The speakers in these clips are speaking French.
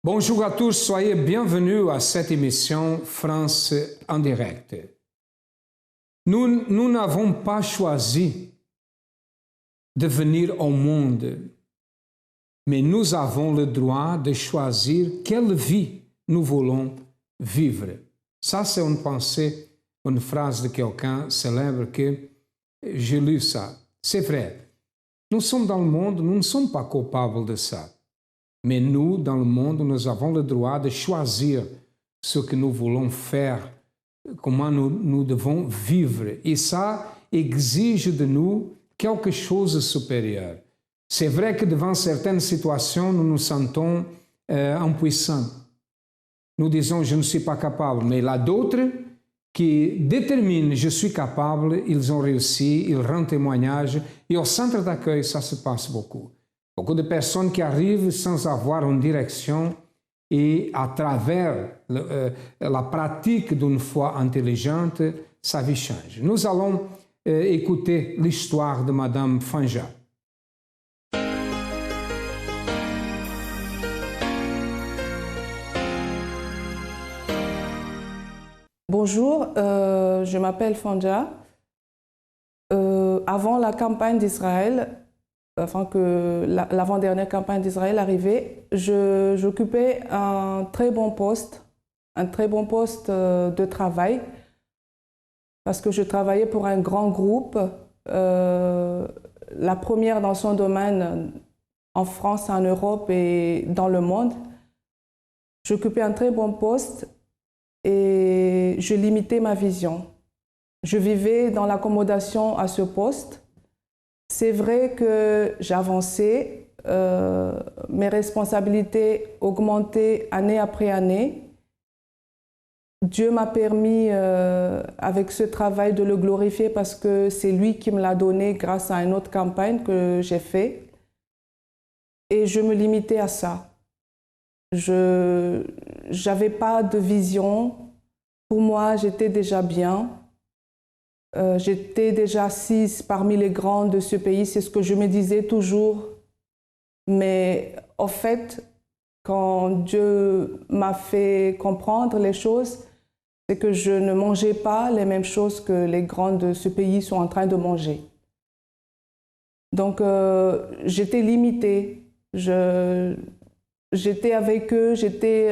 Bonjour à tous, soyez bienvenus à cette émission France en direct. Nous n'avons pas choisi de venir au monde, mais nous avons le droit de choisir quelle vie nous voulons vivre. Ça, c'est une pensée, une phrase de quelqu'un célèbre que j'ai lu ça. C'est vrai, nous sommes dans le monde, nous ne sommes pas coupables de ça. Mais nous, dans le monde, nous avons le droit de choisir ce que nous voulons faire, comment nous devons vivre. Et ça exige de nous quelque chose de supérieur. C'est vrai que devant certaines situations, nous nous sentons impuissants. Nous disons, je ne suis pas capable. Mais là, d'autres qui déterminent, je suis capable, ils ont réussi, ils rendent témoignage. Et au centre d'accueil, ça se passe beaucoup. Beaucoup de personnes qui arrivent sans avoir une direction et à travers la pratique d'une foi intelligente, sa vie change. Nous allons écouter l'histoire de Madame Fanja. Bonjour, je m'appelle Fanja. Avant la campagne d'Israël, avant que l'avant-dernière campagne d'Israël arrivait, j'occupais un très bon poste de travail, parce que je travaillais pour un grand groupe, la première dans son domaine en France, en Europe et dans le monde. J'occupais un très bon poste et je limitais ma vision. Je vivais dans l'accommodation à ce poste. C'est vrai que j'avançais, mes responsabilités augmentaient année après année. Dieu m'a permis, avec ce travail, de le glorifier parce que c'est lui qui me l'a donné grâce à une autre campagne que j'ai faite. Et je me limitais à ça. Je n'avais pas de vision. Pour moi, j'étais déjà bien. J'étais déjà assise parmi les grands de ce pays, c'est ce que je me disais toujours. Mais en fait, quand Dieu m'a fait comprendre les choses, c'est que je ne mangeais pas les mêmes choses que les grands de ce pays sont en train de manger. Donc, j'étais limitée. J'étais avec eux, j'étais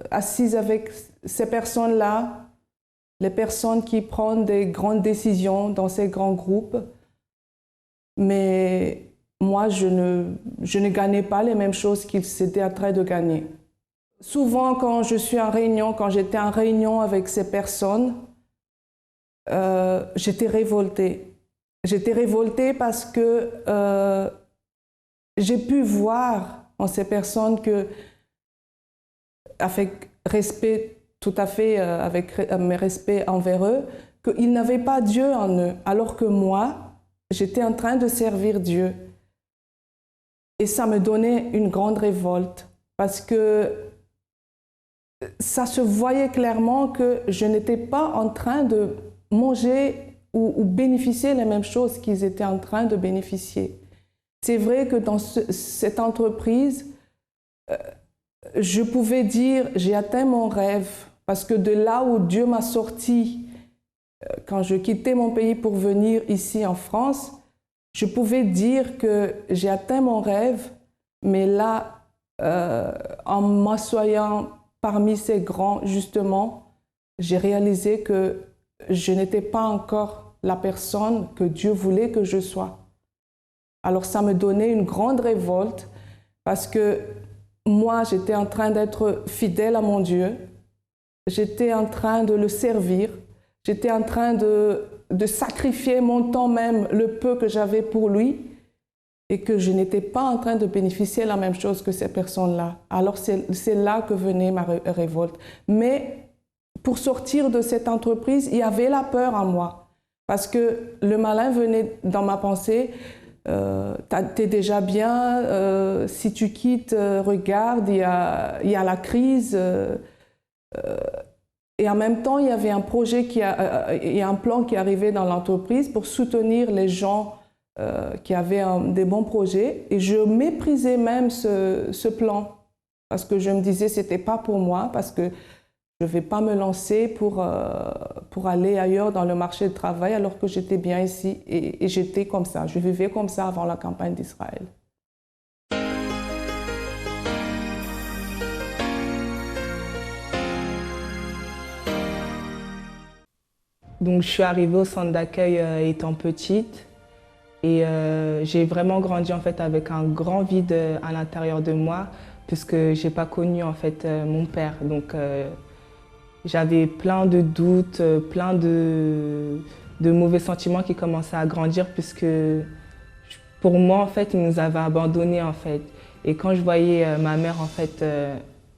assise avec ces personnes-là, les personnes qui prennent des grandes décisions dans ces grands groupes. Mais moi, je ne gagnais pas les mêmes choses qu'ils étaient en train de gagner. Souvent, quand j'étais en réunion avec ces personnes, j'étais révoltée. J'étais révoltée parce que j'ai pu voir en ces personnes que, avec respect, tout à fait avec mes respects envers eux, qu'ils n'avaient pas Dieu en eux, alors que moi, j'étais en train de servir Dieu. Et ça me donnait une grande révolte, parce que ça se voyait clairement que je n'étais pas en train de manger ou bénéficier les mêmes choses qu'ils étaient en train de bénéficier. C'est vrai que dans cette entreprise, je pouvais dire, j'ai atteint mon rêve, parce que de là où Dieu m'a sorti, quand je quittais mon pays pour venir ici en France, je pouvais dire que j'ai atteint mon rêve, mais là, en m'assoyant parmi ces grands, justement, j'ai réalisé que je n'étais pas encore la personne que Dieu voulait que je sois. Alors ça me donnait une grande révolte, parce que moi, j'étais en train d'être fidèle à mon Dieu, j'étais en train de le servir, j'étais en train de sacrifier mon temps même, le peu que j'avais pour lui, et que je n'étais pas en train de bénéficier la même chose que ces personnes-là. Alors c'est là que venait ma révolte. Mais pour sortir de cette entreprise, il y avait la peur en moi, parce que le malin venait dans ma pensée. T'es déjà bien, si tu quittes, regarde, il y a la crise. Et en même temps, il y avait un projet, il y a un plan qui arrivait dans l'entreprise pour soutenir les gens qui avaient des bons projets. Et je méprisais même ce plan. Parce que je me disais, ce n'était pas pour moi, parce que je ne vais pas me lancer pour aller ailleurs dans le marché du travail alors que j'étais bien ici. Et j'étais comme ça, je vivais comme ça avant la campagne d'Israël. Donc je suis arrivée au centre d'accueil étant petite et j'ai vraiment grandi en fait avec un grand vide à l'intérieur de moi puisque j'ai pas connu en fait mon père. Donc j'avais plein de doutes, plein de mauvais sentiments qui commençaient à grandir puisque pour moi en fait il nous avait abandonnés en fait. Et quand je voyais ma mère en fait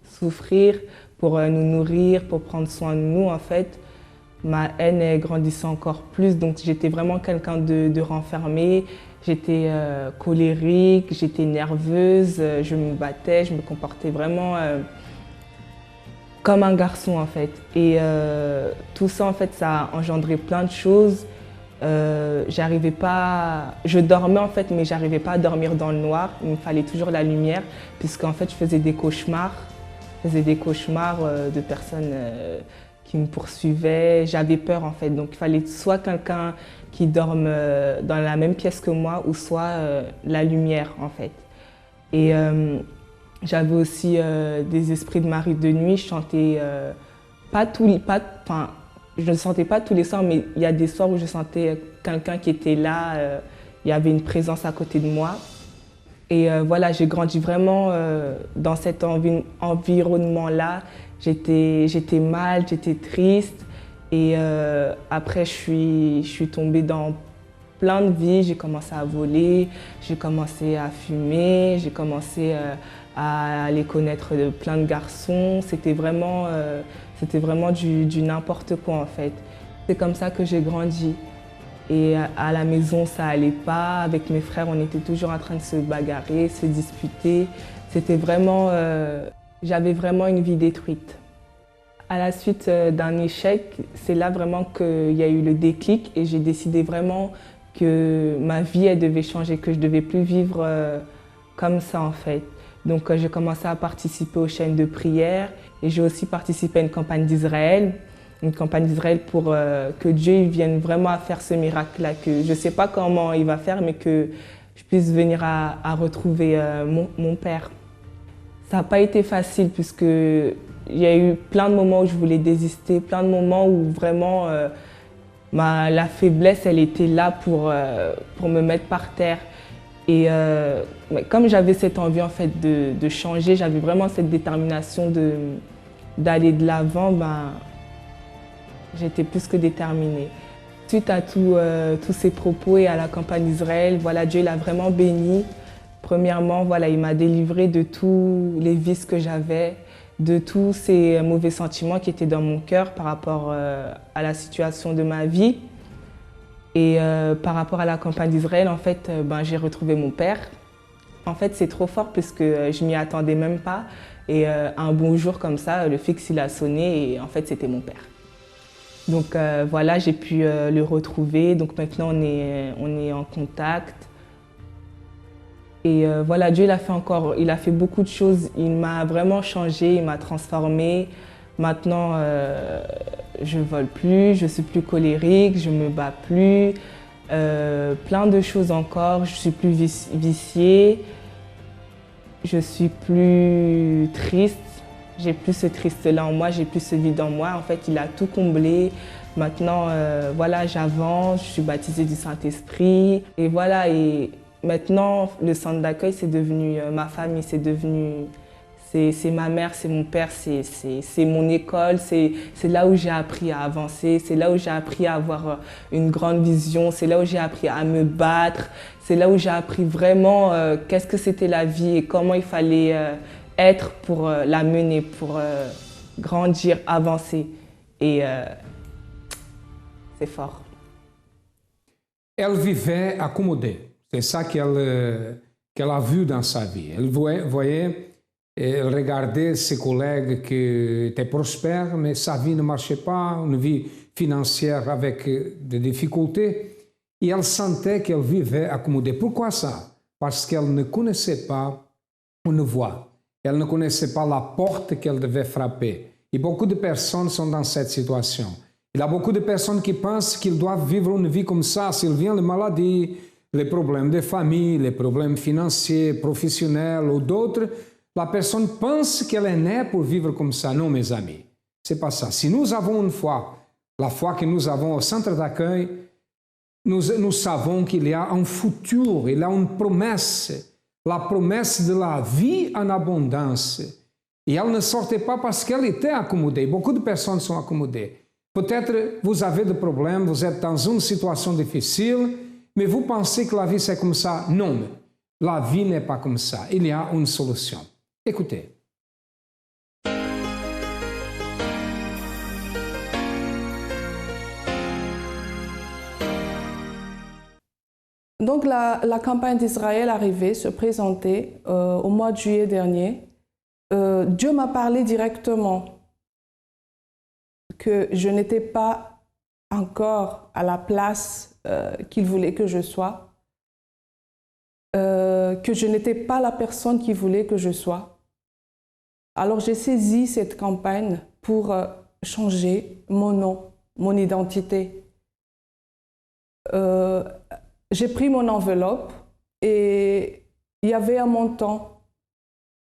souffrir pour nous nourrir, pour prendre soin de nous en fait, ma haine elle grandissait encore plus, donc j'étais vraiment quelqu'un de renfermé. J'étais colérique, j'étais nerveuse, je me battais, je me comportais vraiment comme un garçon en fait. Et tout ça en fait, ça a engendré plein de choses. J'arrivais pas, je dormais en fait, mais j'arrivais pas à dormir dans le noir. Il me fallait toujours la lumière, puisqu'en fait je faisais des cauchemars. De personnes qui me poursuivaient. J'avais peur en fait, donc il fallait soit quelqu'un qui dorme dans la même pièce que moi ou soit la lumière en fait. Et j'avais aussi des esprits de mari de nuit. Je chantais je ne sentais pas tous les soirs, mais il y a des soirs où je sentais quelqu'un qui était là. Il y avait une présence à côté de moi. Et voilà, j'ai grandi vraiment dans cet environnement-là. J'étais mal, j'étais triste. Et après, je suis tombée dans plein de vies. J'ai commencé à voler, j'ai commencé à fumer, j'ai commencé à aller connaître plein de garçons. C'était vraiment du n'importe quoi en fait. C'est comme ça que j'ai grandi. Et à la maison, ça allait pas. Avec mes frères, on était toujours en train de se bagarrer, se disputer. C'était vraiment, j'avais vraiment une vie détruite. À la suite d'un échec, c'est là vraiment qu'il y a eu le déclic et j'ai décidé vraiment que ma vie, elle devait changer, que je devais plus vivre comme ça en fait. Donc j'ai commencé à participer aux chaînes de prière et j'ai aussi participé à une campagne d'Israël. Une campagne d'Israël pour que Dieu vienne vraiment à faire ce miracle-là, que je ne sais pas comment il va faire, mais que je puisse venir à retrouver mon père. Ça n'a pas été facile puisqu'il y a eu plein de moments où je voulais désister, plein de moments où vraiment la faiblesse, elle était là pour me mettre par terre. Et comme j'avais cette envie en fait de changer, j'avais vraiment cette détermination d'aller de l'avant, j'étais plus que déterminée. Suite à tous ces propos et à la campagne d'Israël, voilà, Dieu l'a vraiment béni. Premièrement, voilà, il m'a délivrée de tous les vices que j'avais, de tous ces mauvais sentiments qui étaient dans mon cœur par rapport à la situation de ma vie. Et par rapport à la campagne d'Israël, en fait, j'ai retrouvé mon père. En fait, c'est trop fort puisque je m'y attendais même pas. Et un bon jour comme ça, le fixe il a sonné et en fait, c'était mon père. Donc voilà, j'ai pu le retrouver. Donc maintenant, on est en contact. Et voilà, Dieu il a fait beaucoup de choses. Il m'a vraiment changé, il m'a transformée. Maintenant, je ne vole plus, je suis plus colérique, je ne me bats plus. Plein de choses encore. Je suis plus viciée. Je suis plus triste. J'ai plus ce triste-là en moi, j'ai plus ce vide en moi. En fait, il a tout comblé. Maintenant, voilà, j'avance, je suis baptisée du Saint-Esprit. Et voilà, et maintenant, le centre d'accueil, c'est devenu ma famille, c'est ma mère, c'est mon père, c'est mon école, c'est là où j'ai appris à avancer, c'est là où j'ai appris à avoir une grande vision, c'est là où j'ai appris à me battre, c'est là où j'ai appris vraiment qu'est-ce que c'était la vie et comment il fallait être pour la mener, pour grandir, avancer. Et c'est fort. Elle vivait accommodée. C'est ça qu'elle a vu dans sa vie. Elle voyait, elle regardait ses collègues qui étaient prospères, mais sa vie ne marchait pas, une vie financière avec des difficultés. Et elle sentait qu'elle vivait accommodée. Pourquoi ça? Parce qu'elle ne connaissait pas une voie. Elle ne connaissait pas la porte qu'elle devait frapper. Et beaucoup de personnes sont dans cette situation. Il y a beaucoup de personnes qui pensent qu'ils doivent vivre une vie comme ça. S'il vient les maladies, les problèmes de famille, les problèmes financiers, professionnels ou d'autres, la personne pense qu'elle est née pour vivre comme ça. Non, mes amis, c'est pas ça. Si nous avons une foi, la foi que nous avons au centre d'accueil, nous savons qu'il y a un futur, il y a une promesse, la promesse de la vie en abondance. Et elle ne sortait pas parce qu'elle était accommodée. Beaucoup de personnes sont accommodées. Peut-être vous avez des problèmes, vous êtes dans une situation difficile, mais vous pensez que la vie c'est comme ça. Non, la vie n'est pas comme ça. Il y a une solution. Écoutez. Donc la campagne d'Israël arrivait, se présentait au mois de juillet dernier. Dieu m'a parlé directement que je n'étais pas encore à la place qu'il voulait que je sois, que je n'étais pas la personne qu'il voulait que je sois. Alors j'ai saisi cette campagne pour changer mon nom, mon identité. J'ai pris mon enveloppe et il y avait un montant,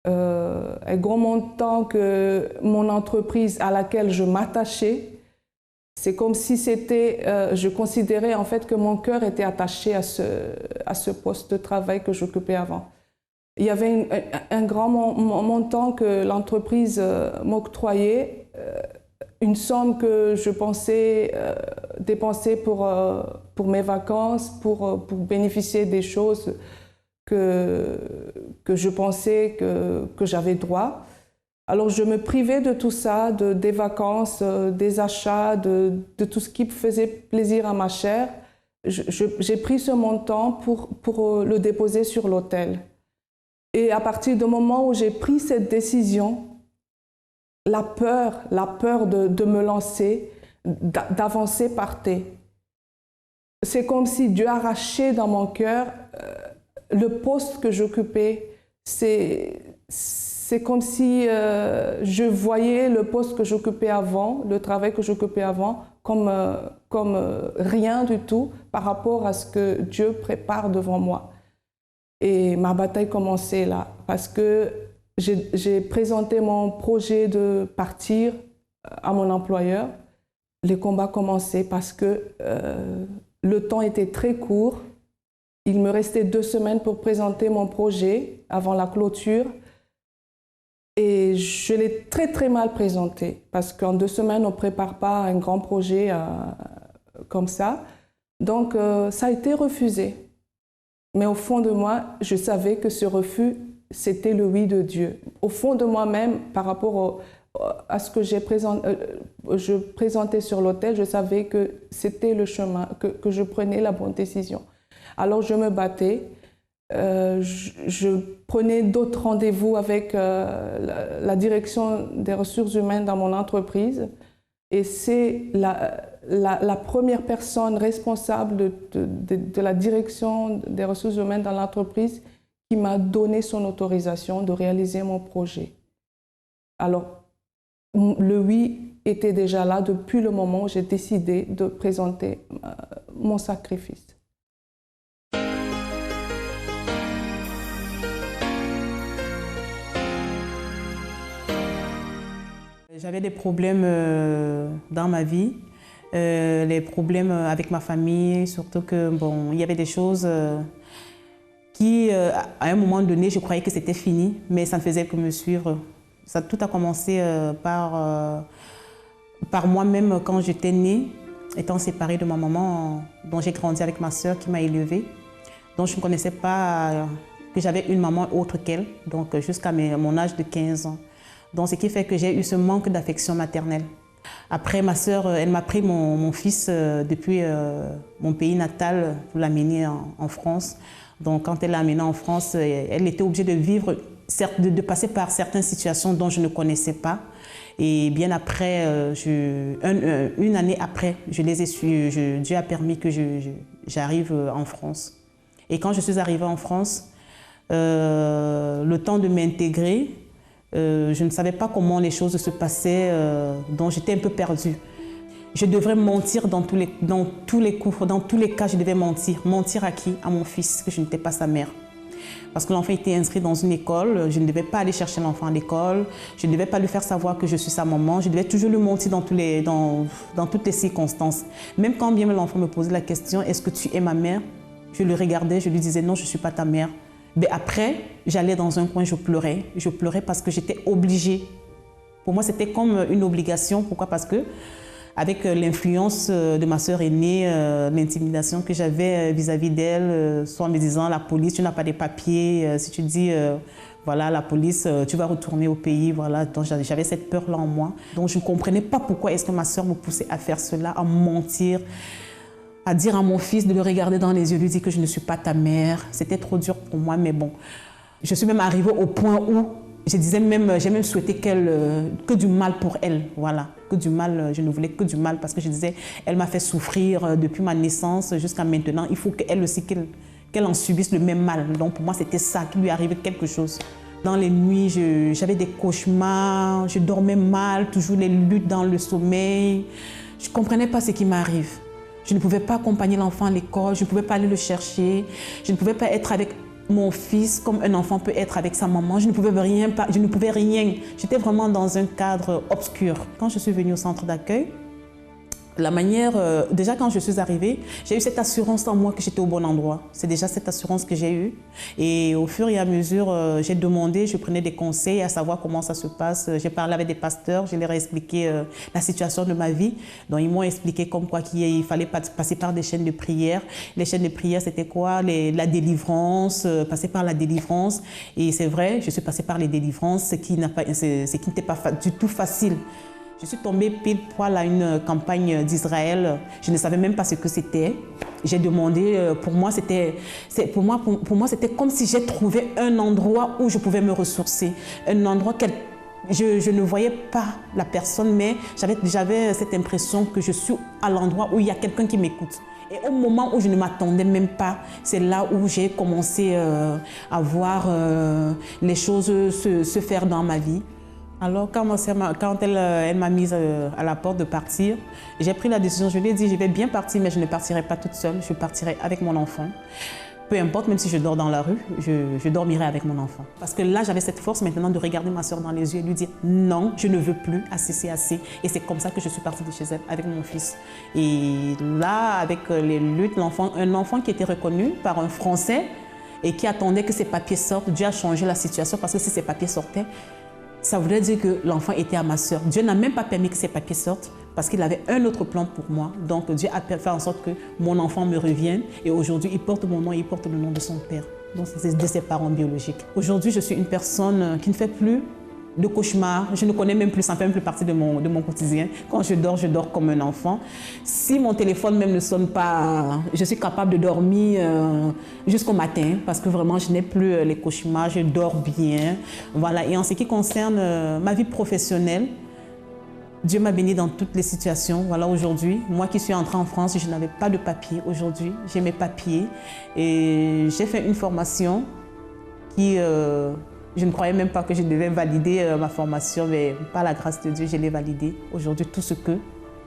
un gros montant que mon entreprise à laquelle je m'attachais. C'est comme si c'était, je considérais en fait que mon cœur était attaché à ce poste de travail que j'occupais avant. Il y avait un grand montant que l'entreprise m'octroyait, une somme que je pensais dépenser pour mes vacances, pour bénéficier des choses que je pensais que j'avais droit. Alors je me privais de tout ça, des vacances, des achats, de tout ce qui faisait plaisir à ma chair. J'ai pris ce montant pour le déposer sur l'autel. Et à partir du moment où j'ai pris cette décision, la peur de me lancer, d'avancer partait. C'est comme si Dieu arrachait dans mon cœur le poste que j'occupais. C'est comme si je voyais le poste que j'occupais avant, le travail que j'occupais avant, comme rien du tout par rapport à ce que Dieu prépare devant moi. Et ma bataille commençait là, parce que j'ai présenté mon projet de partir à mon employeur. Les combats commençaient parce que le temps était très court. Il me restait 2 semaines pour présenter mon projet avant la clôture. Et je l'ai très très mal présenté parce qu'en 2 semaines, on ne prépare pas un grand projet comme ça. Donc ça a été refusé. Mais au fond de moi, je savais que ce refus, c'était le oui de Dieu. Au fond de moi-même, par rapport à ce que je présentais sur l'autel, je savais que c'était le chemin, que je prenais la bonne décision. Alors je me battais, je prenais d'autres rendez-vous avec la direction des ressources humaines dans mon entreprise. Et c'est la première personne responsable de la direction des ressources humaines dans l'entreprise qui m'a donné son autorisation de réaliser mon projet. Alors, le oui était déjà là depuis le moment où j'ai décidé de présenter mon sacrifice. J'avais des problèmes dans ma vie, les problèmes avec ma famille, surtout que bon, il y avait des choses qui, à un moment donné, je croyais que c'était fini, mais ça ne faisait que me suivre. Tout a commencé par moi-même quand j'étais née, étant séparée de ma maman, dont j'ai grandi avec ma sœur qui m'a élevée. Donc je ne connaissais pas que j'avais une maman autre qu'elle, donc jusqu'à mon âge de 15 ans. Donc, ce qui fait que j'ai eu ce manque d'affection maternelle. Après, ma sœur, elle m'a pris mon fils depuis mon pays natal pour l'amener en France. Donc, quand elle l'a amené en France, elle était obligée de vivre, de passer par certaines situations dont je ne connaissais pas. Et bien après, une année après, je les ai su. Dieu a permis que j'arrive en France. Et quand je suis arrivée en France, le temps de m'intégrer, Je ne savais pas comment les choses se passaient, donc j'étais un peu perdue. Je devrais mentir dans tous les cas, je devais mentir. Mentir à qui? À mon fils, que je n'étais pas sa mère. Parce que l'enfant était inscrit dans une école, je ne devais pas aller chercher l'enfant à l'école, je ne devais pas lui faire savoir que je suis sa maman, je devais toujours lui mentir dans toutes les circonstances. Même quand bien l'enfant me posait la question, est-ce que tu es ma mère? Je le regardais, je lui disais non, je ne suis pas ta mère. Mais après, j'allais dans un coin, je pleurais parce que j'étais obligée. Pour moi, c'était comme une obligation. Pourquoi? Parce que avec l'influence de ma sœur aînée, l'intimidation que j'avais vis-à-vis d'elle, soit en me disant la police, tu n'as pas de papiers, si tu dis voilà la police, tu vas retourner au pays, voilà. Donc j'avais cette peur-là en moi. Donc je ne comprenais pas pourquoi est-ce que ma sœur me poussait à faire cela, à mentir, à dire à mon fils de le regarder dans les yeux, lui dire que je ne suis pas ta mère. C'était trop dur pour moi, mais bon. Je suis même arrivée au point où j'ai même souhaité que du mal pour elle, voilà. Que du mal, je ne voulais que du mal parce que je disais, elle m'a fait souffrir depuis ma naissance jusqu'à maintenant. Il faut qu'elle aussi, qu'elle en subisse le même mal. Donc pour moi, c'était ça, qu'il lui arrivait quelque chose. Dans les nuits, j'avais des cauchemars, je dormais mal, toujours les luttes dans le sommeil. Je ne comprenais pas ce qui m'arrive. Je ne pouvais pas accompagner l'enfant à l'école, je ne pouvais pas aller le chercher, je ne pouvais pas être avec mon fils comme un enfant peut être avec sa maman. Je ne pouvais rien. J'étais vraiment dans un cadre obscur. Quand je suis venue au centre d'accueil, la manière, déjà quand je suis arrivée, j'ai eu cette assurance en moi que j'étais au bon endroit. C'est déjà cette assurance que j'ai eue. Et au fur et à mesure, j'ai demandé, je prenais des conseils à savoir comment ça se passe. J'ai parlé avec des pasteurs, je leur ai expliqué la situation de ma vie. Donc ils m'ont expliqué comme quoi qu'il fallait passer par des chaînes de prière. Les chaînes de prière, c'était quoi? La délivrance, passer par la délivrance. Et c'est vrai, je suis passée par les délivrances, ce qui n'était pas du tout facile. Je suis tombée pile poil à une campagne d'Israël. Je ne savais même pas ce que c'était. J'ai demandé, pour moi, c'était comme si j'ai trouvé un endroit où je pouvais me ressourcer. Un endroit je ne voyais pas la personne, mais j'avais cette impression que je suis à l'endroit où il y a quelqu'un qui m'écoute. Et au moment où je ne m'attendais même pas, c'est là où j'ai commencé à voir les choses se faire dans ma vie. Alors, quand elle m'a mise à la porte de partir, j'ai pris la décision, je lui ai dit, je vais bien partir, mais je ne partirai pas toute seule, je partirai avec mon enfant. Peu importe, même si je dors dans la rue, je dormirai avec mon enfant. Parce que là, j'avais cette force maintenant de regarder ma soeur dans les yeux et lui dire, non, je ne veux plus, assez, c'est assez. Et c'est comme ça que je suis partie de chez elle avec mon fils. Et là, avec les luttes, un enfant qui était reconnu par un Français et qui attendait que ses papiers sortent, Dieu a changé la situation parce que si ses papiers sortaient, ça voulait dire que l'enfant était à ma sœur. Dieu n'a même pas permis que ses papiers sortent parce qu'il avait un autre plan pour moi. Donc Dieu a fait en sorte que mon enfant me revienne et aujourd'hui il porte mon nom et il porte le nom de son père. Donc c'est de ses parents biologiques. Aujourd'hui je suis une personne qui ne fait plus de cauchemars. Je ne connais même plus, ça ne fait même plus partie de mon quotidien. Quand je dors comme un enfant. Si mon téléphone même ne sonne pas, je suis capable de dormir jusqu'au matin parce que vraiment je n'ai plus les cauchemars, je dors bien. Voilà. Et en ce qui concerne ma vie professionnelle, Dieu m'a bénie dans toutes les situations. Voilà, aujourd'hui, moi qui suis entrée en France, je n'avais pas de papier. Aujourd'hui, j'ai mes papiers et j'ai fait une formation qui... je ne croyais même pas que je devais valider ma formation, mais par la grâce de Dieu, je l'ai validée. Aujourd'hui, tout ce que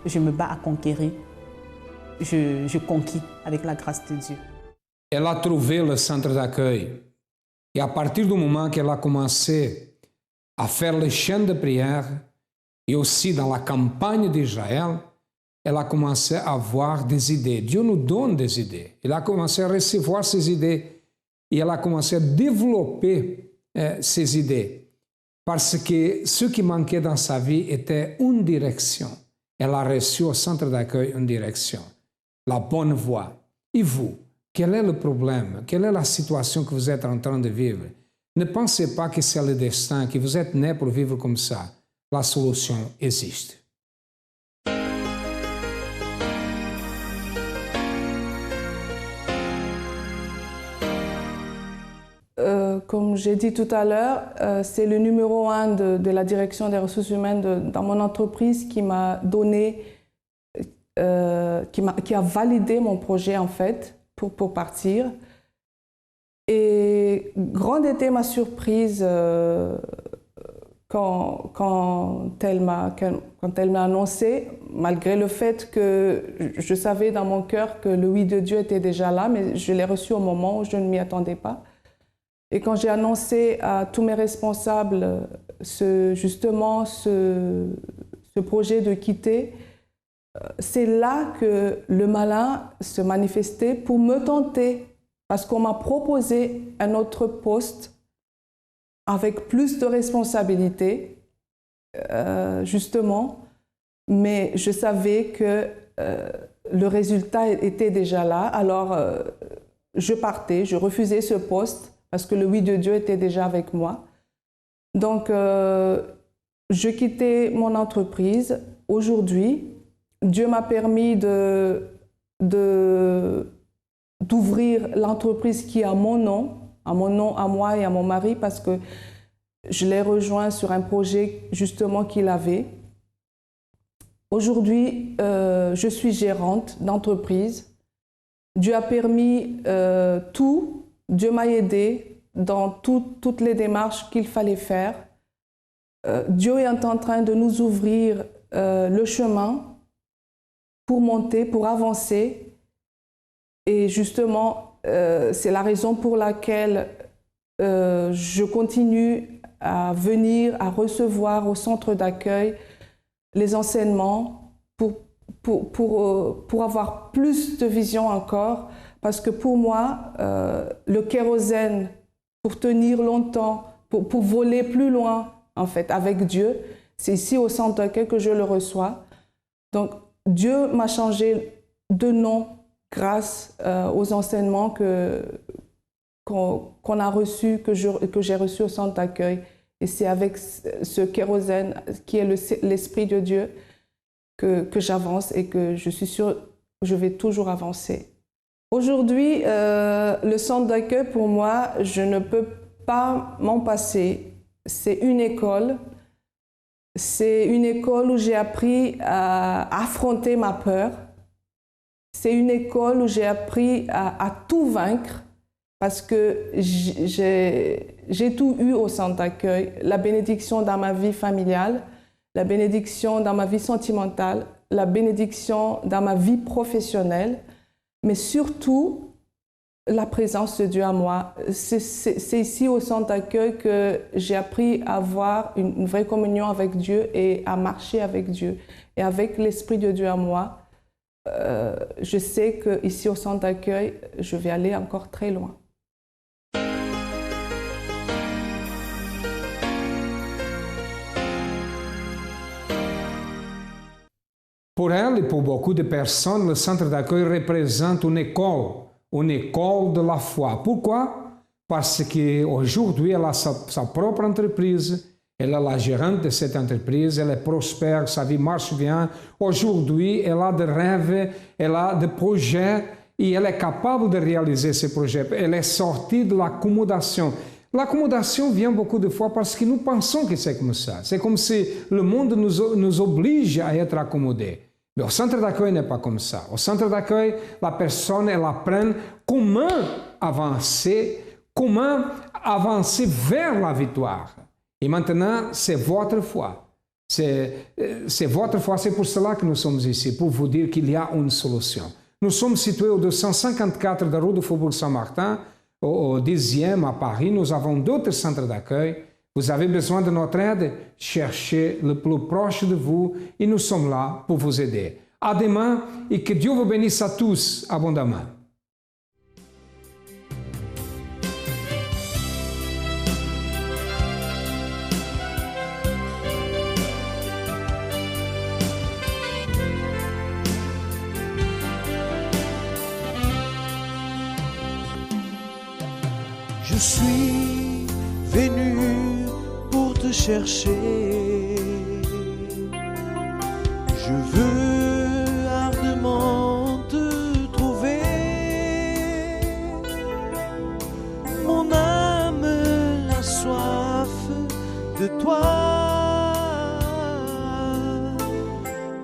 je me bats à conquérir, je conquis avec la grâce de Dieu. Elle a trouvé le centre d'accueil. Et à partir du moment qu'elle a commencé à faire les chaînes de prière, et aussi dans la campagne d'Israël, elle a commencé à avoir des idées. Dieu nous donne des idées. Elle a commencé à recevoir ces idées et elle a commencé à développer ces idées. Parce que ce qui manquait dans sa vie était une direction. Elle a reçu au centre d'accueil une direction, la bonne voie. Et vous, quel est le problème? Quelle est la situation que vous êtes en train de vivre? Ne pensez pas que c'est le destin, que vous êtes né pour vivre comme ça. La solution existe. Comme j'ai dit tout à l'heure, c'est le numéro 1 de la direction des ressources humaines dans mon entreprise qui m'a donné, qui a validé mon projet en fait pour partir. Et grande était ma surprise quand elle m'a annoncé, malgré le fait que je savais dans mon cœur que le oui de Dieu était déjà là, mais je l'ai reçu au moment où je ne m'y attendais pas. Et quand j'ai annoncé à tous mes responsables ce projet de quitter, c'est là que le malin se manifestait pour me tenter, parce qu'on m'a proposé un autre poste avec plus de responsabilités, justement, mais je savais que le résultat était déjà là. Alors, je partais, je refusais ce poste parce que le oui de Dieu était déjà avec moi. Donc, je quittais mon entreprise. Aujourd'hui, Dieu m'a permis d'ouvrir l'entreprise qui est à mon nom, à moi et à mon mari, parce que je l'ai rejoint sur un projet justement qu'il avait. Aujourd'hui, je suis gérante d'entreprise. Dieu a permis tout. Dieu m'a aidée dans toutes les démarches qu'il fallait faire. Dieu est en train de nous ouvrir le chemin pour monter, pour avancer. Et justement, c'est la raison pour laquelle je continue à venir, à recevoir au centre d'accueil les enseignements pour avoir plus de vision encore. Parce que pour moi, le kérosène, pour tenir longtemps, pour voler plus loin, en fait, avec Dieu, c'est ici au centre d'accueil que je le reçois. Donc, Dieu m'a changé de nom grâce aux enseignements qu'on a reçus, que j'ai reçus au centre d'accueil. Et c'est avec ce kérosène qui est l'Esprit de Dieu que j'avance et que je suis sûre que je vais toujours avancer. Aujourd'hui, le centre d'accueil, pour moi, je ne peux pas m'en passer. C'est une école. C'est une école où j'ai appris à affronter ma peur. C'est une école où j'ai appris à tout vaincre parce que j'ai tout eu au centre d'accueil. La bénédiction dans ma vie familiale, la bénédiction dans ma vie sentimentale, la bénédiction dans ma vie professionnelle, mais surtout la présence de Dieu à moi. C'est ici au centre d'accueil que j'ai appris à avoir une vraie communion avec Dieu et à marcher avec Dieu. Et avec l'Esprit de Dieu à moi, je sais qu'ici au centre d'accueil, je vais aller encore très loin. Pour elle et pour beaucoup de personnes, le centre d'accueil représente une école de la foi. Pourquoi? Parce qu'aujourd'hui, elle a sa propre entreprise, elle est la gérante de cette entreprise, elle est prospère, sa vie marche bien. Aujourd'hui, elle a des rêves, elle a des projets et elle est capable de réaliser ces projets. Elle est sortie de l'accommodation. L'accommodation vient beaucoup de fois parce que nous pensons que c'est comme ça. C'est comme si le monde nous oblige à être accommodés. Mais au centre d'accueil n'est pas comme ça. Au centre d'accueil, la personne, elle apprend comment avancer vers la victoire. Et maintenant, c'est votre foi. C'est votre foi, c'est pour cela que nous sommes ici, pour vous dire qu'il y a une solution. Nous sommes situés au 254 de la rue du Faubourg Saint-Martin, au 10e à Paris. Nous avons d'autres centres d'accueil. Vous avez besoin de notre aide? Cherchez le plus proche de vous et nous sommes là pour vous aider. À demain et que Dieu vous bénisse à tous abondamment. Je suis venu pour te chercher. Je veux ardemment te trouver. Mon âme a soif de toi.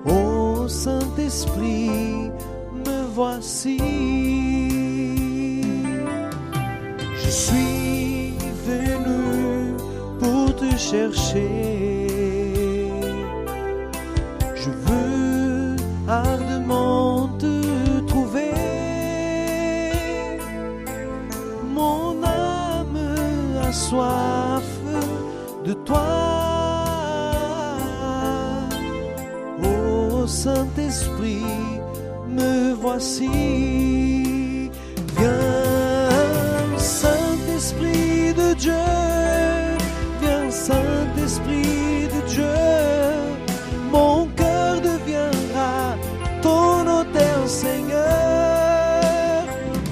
Ô Saint-Esprit, me voici. Je suis venu pour te chercher. Je veux ardemment te trouver. Mon âme a soif de toi. Ô Saint-Esprit, me voici. Viens, Saint-Esprit de Dieu. Viens, Saint-Esprit de Dieu. Mon cœur deviendra ton autel, Seigneur.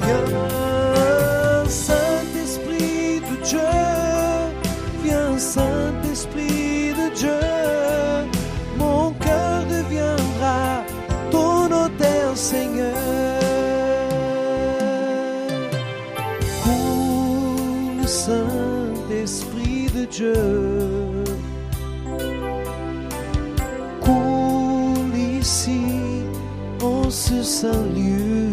Viens, Saint-Esprit de Dieu. Viens, Saint-Esprit de Dieu. Mon cœur deviendra ton autel, Seigneur. Coule, Saint-Esprit de Dieu. Coule ici, en ce saint lieu.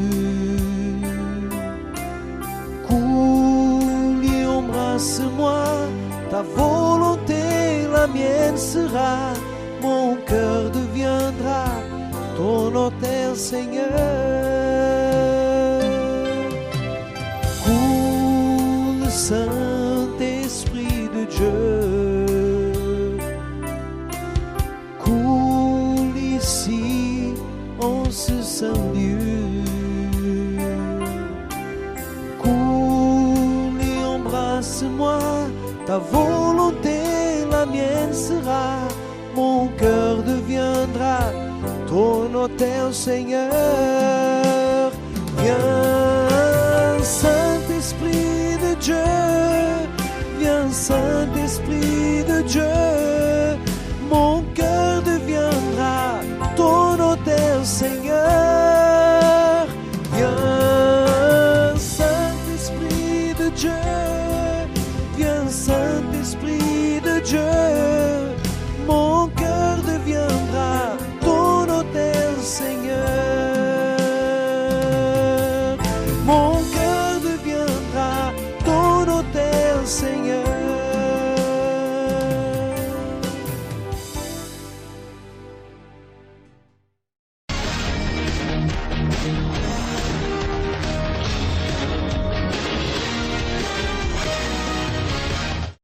Coule et embrasse-moi. Ta volonté, la mienne sera. Mon cœur deviendra ton autel, Seigneur. Coule, Saint-Esprit de Dieu. Coule ici, en ce saint lieu. Coule et embrasse-moi. Ta volonté, la mienne sera. Mon cœur deviendra ton autel, Seigneur. Viens, Saint-Esprit de Dieu. Viens, Saint-Esprit de Dieu. Mon cœur deviendra ton autel, Seigneur.